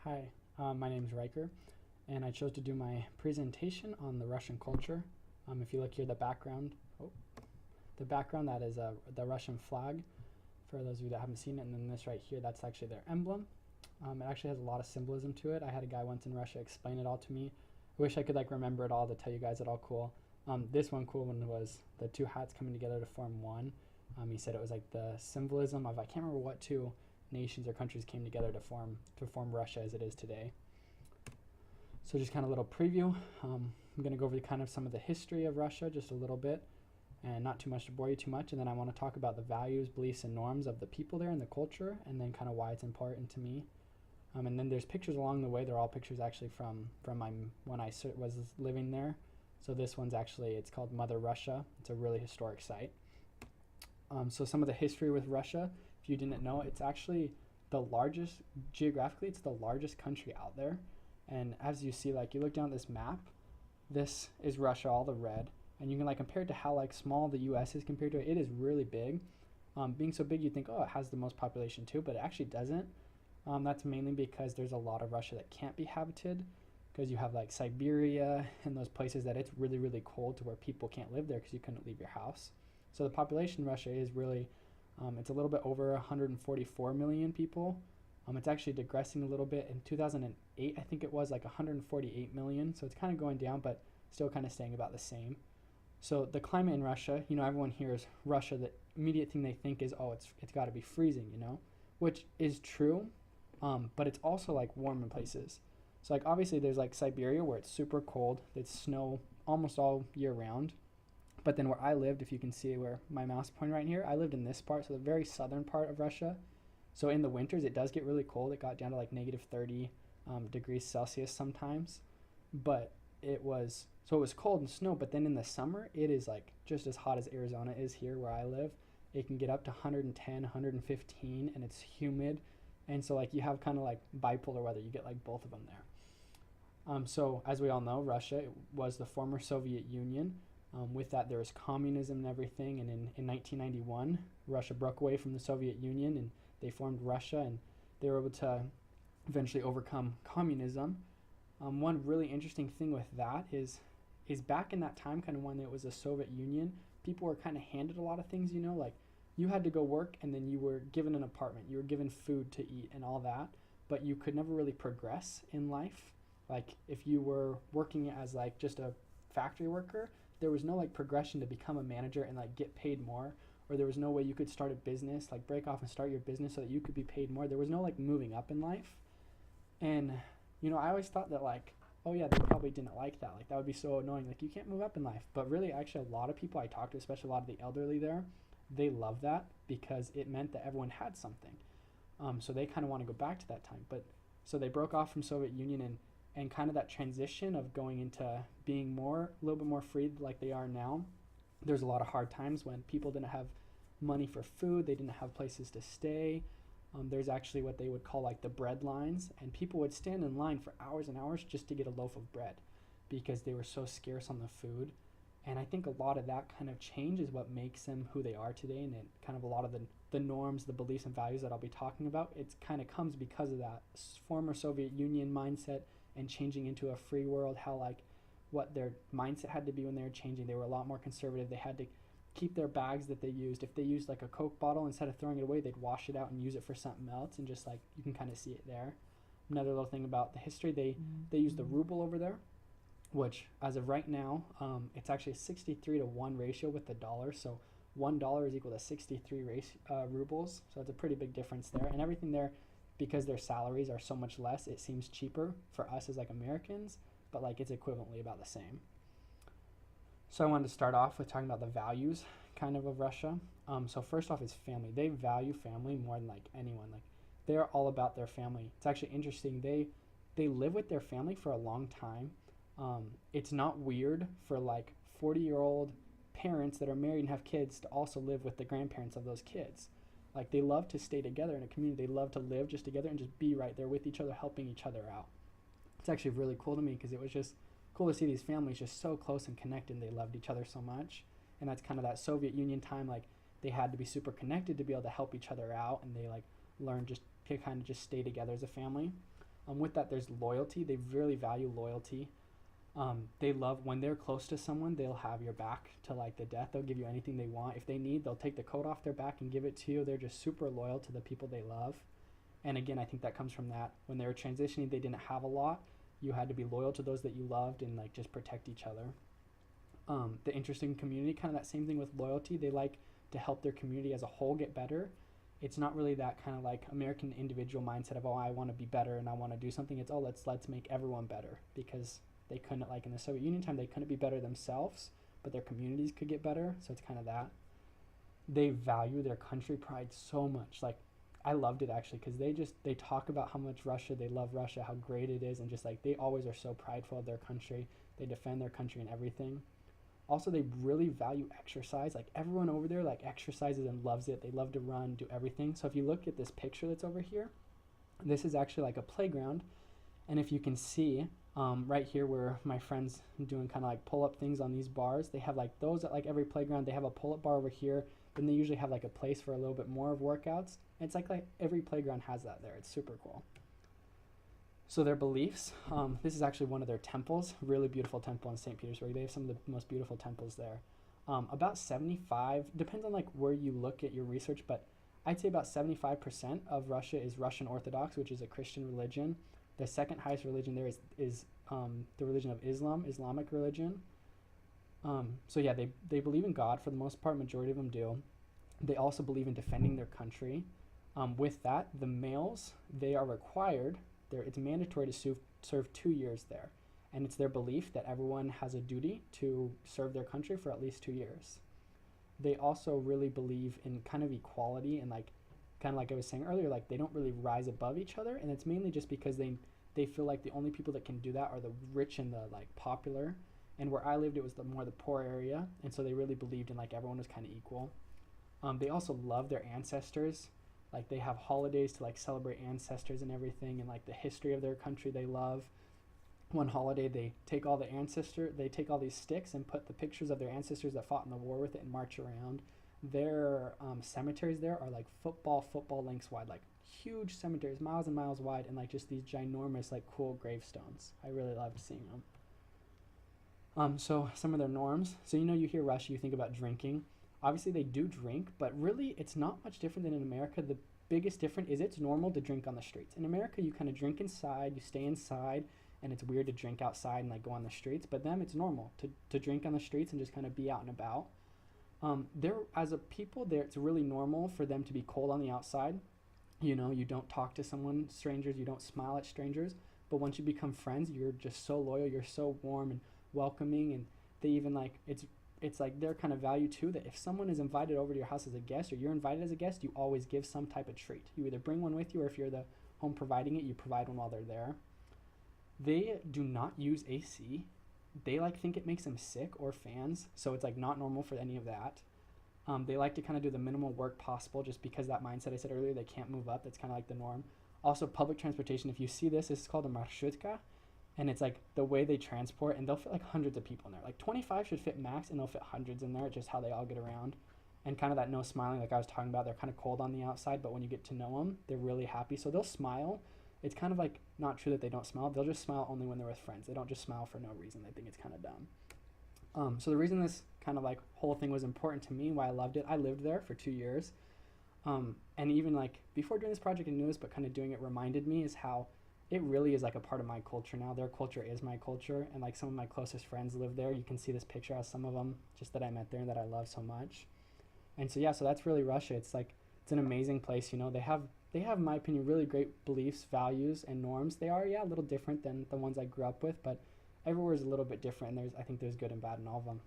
Hi, my name is Ryker, and I chose to do my presentation on the Russian culture. If you look here, the background that is the Russian flag, for those of you that haven't seen it, and then this right here, that's actually their emblem. It actually has a lot of symbolism to it. I had a guy once in Russia explain it all to me. I wish I could remember it all to tell you guys it all cool. This one cool one was the two hats coming together to form one. He said it was like the symbolism of, I can't remember what two nations or countries came together to form Russia as it is today. So just kind of a little preview. I'm going to go over kind of some of the history of Russia just a little bit, and not too much to bore you too much. And then I want to talk about the values, beliefs, and norms of the people there and the culture, and then kind of why it's important to me. And then there's pictures along the way. They're all pictures actually from when I was living there. So this one's actually, it's called Mother Russia. It's a really historic site. So some of the history with Russia, if you didn't know, it's actually the largest, geographically, it's the largest country out there. And as you see, you look down at this map, this is Russia, all the red. And you can compare it to how small the US is compared to it. It is really big. Being so big, you think, oh, it has the most population too, but it actually doesn't. That's mainly because there's a lot of Russia that can't be habited, because you have Siberia and those places that it's really, really cold to where people can't live there because you couldn't leave your house. So the population in Russia is really, it's a little bit over 144 million people. It's actually digressing a little bit. In 2008, I think it was 148 million. So it's kind of going down, but still kind of staying about the same. So the climate in Russia, everyone hears Russia, the immediate thing they think is, oh, it's got to be freezing, which is true, but it's also warm in places. So obviously there's Siberia where it's super cold, it's snow almost all year round. But then where I lived, if you can see where my mouse pointing right here, I lived in this part, so the very southern part of Russia. So in the winters, it does get really cold. It got down to negative 30 degrees Celsius sometimes. But it was cold and snow. But then in the summer, it is just as hot as Arizona is here where I live. It can get up to 110, 115, and it's humid. And so you have kind of bipolar weather. You get both of them there. So as we all know, Russia was the former Soviet Union. With that, there was communism and everything, and in 1991, Russia broke away from the Soviet Union, and they formed Russia, and they were able to eventually overcome communism. One really interesting thing with that is back in that time, kind of when it was the Soviet Union, people were kind of handed a lot of things, you had to go work, and then you were given an apartment, you were given food to eat and all that, but you could never really progress in life. If you were working as just a factory worker, there was no progression to become a manager and get paid more, or there was no way you could start a business, break off and start your business so that you could be paid more. There was no moving up in life. And I always thought that oh yeah, they probably didn't like that, that would be so annoying, you can't move up in life. But really, actually, a lot of people I talked to, especially a lot of the elderly there, they love that because it meant that everyone had something. So they kind of want to go back to that time. But so they broke off from Soviet Union, and kind of that transition of going into being a little bit more free like they are now. There's a lot of hard times when people didn't have money for food, they didn't have places to stay. There's actually what they would call the bread lines, and people would stand in line for hours and hours just to get a loaf of bread because they were so scarce on the food. And I think a lot of that kind of change is what makes them who they are today, and it kind of a lot of the norms, the beliefs and values that I'll be talking about, it kind of comes because of that former Soviet Union mindset and changing into a free world, how what their mindset had to be when they were changing. They were a lot more conservative. They had to keep their bags that they used. If they used a Coke bottle, instead of throwing it away, they'd wash it out and use it for something else, and just you can kind of see it there. Another little thing about the history, they use the ruble over there, which as of right now, it's actually a 63 to 1 ratio with the dollar. So $1 is equal to 63 rubles. So it's a pretty big difference there. And everything there, because their salaries are so much less, it seems cheaper for us as Americans, but it's equivalently about the same. So I wanted to start off with talking about the values kind of Russia. So first off is family. They value family more than anyone. They're all about their family. It's actually interesting. They live with their family for a long time. It's not weird for 40-year-old parents that are married and have kids to also live with the grandparents of those kids. They love to stay together in a community. They love to live just together and just be right there with each other, helping each other out. It's actually really cool to me because it was just cool to see these families just so close and connected. They loved each other so much. And that's kind of that Soviet Union time. They had to be super connected to be able to help each other out, and they learned just to kind of just stay together as a family. With that, there's loyalty. They really value loyalty. They love when they're close to someone, they'll have your back to like the death. They'll give you anything they want. If they need, they'll take the coat off their back and give it to you. They're just super loyal to the people they love. And again, I think that comes from that. When they were transitioning, they didn't have a lot. You had to be loyal to those that you loved and like just protect each other. The interesting community, kind of that same thing with loyalty. They like to help their community as a whole get better. It's not really that kind of like American individual mindset of, oh, I want to be better and I want to do something. It's, oh, let's make everyone better, because they couldn't, like in the Soviet Union time, they couldn't be better themselves, but their communities could get better. So it's kind of that. They value their country pride so much. Like, I loved it actually, because they talk about how much they love Russia, how great it is, and just like they always are so prideful of their country. They defend their country and everything. Also, they really value exercise. Like, everyone over there like exercises and loves it. They love to run, do everything. So if you look at this picture that's over here, this is actually like a playground. And if you can see right here where my friend's doing kind of like pull-up things on these bars, they have like those at like every playground. They have a pull-up bar over here. Then they usually have like a place for a little bit more of workouts. And it's like every playground has that there. It's super cool. So their beliefs, this is actually one of their temples, really beautiful temple in St. Petersburg. They have some of the most beautiful temples there. About 75, depends on like where you look at your research, but I'd say about 75% of Russia is Russian Orthodox, which is a Christian religion. The second highest religion there is the religion of Islam, Islamic religion. So yeah, they believe in God for the most part. Majority of them do. They also believe in defending their country. With that, the males, they are required, it's mandatory to serve 2 years there. And it's their belief that everyone has a duty to serve their country for at least 2 years. They also really believe in kind of equality, and like kind of like I was saying earlier, like they don't really rise above each other. And it's mainly just because they feel like the only people that can do that are the rich and the like popular. And where I lived, it was the poor area. And so they really believed in like everyone was kind of equal. They also love their ancestors. Like they have holidays to like celebrate ancestors and everything, and like the history of their country they love. One holiday, they take all these sticks and put the pictures of their ancestors that fought in the war with it and march around. Their cemeteries there are like football lengths wide, like huge cemeteries, miles and miles wide, and like just these ginormous like cool gravestones. I really loved seeing them. So some of their norms. So you hear Russia, you think about drinking. Obviously they do drink, but really it's not much different than in America. The biggest difference is it's normal to drink on the streets. In America, you kind of drink inside, you stay inside, and it's weird to drink outside and like go on the streets. But them, it's normal to drink on the streets and just kind of be out and about. As a people, it's really normal for them to be cold on the outside. You don't talk to strangers, you don't smile at strangers. But once you become friends, you're just so loyal, you're so warm and welcoming, and they even like it's like their kind of value too, that if someone is invited over to your house as a guest, or you're invited as a guest, you always give some type of treat. You either bring one with you, or if you're the home providing it, you provide one while they're there. They do not use AC. They like think it makes them sick, or fans, so it's like not normal for any of that. They like to kind of do the minimal work possible, just because that mindset I said earlier, they can't move up. That's kind of like the norm. Also, public transportation. If you see this is called a marshutka. And it's like the way they transport, and they'll fit like hundreds of people in there. Like 25 should fit max, and they'll fit hundreds in there, just how they all get around. And kind of that no smiling, like I was talking about, they're kind of cold on the outside, but when you get to know them, they're really happy. So they'll smile. It's kind of like not true that they don't smile. They'll just smile only when they're with friends. They don't just smile for no reason. They think it's kind of dumb. So the reason this kind of like whole thing was important to me, why I loved it, I lived there for 2 years. And even like before doing this project I knew this, but kind of doing it reminded me is how it really is like a part of my culture now. Their culture is my culture, and like some of my closest friends live there. You can see this picture of some of them just that I met there and that I love so much. And so yeah, so that's really Russia. It's an amazing place. They have, in my opinion, really great beliefs, values, and norms. They are, a little different than the ones I grew up with, but everywhere is a little bit different, and I think there's good and bad in all of them.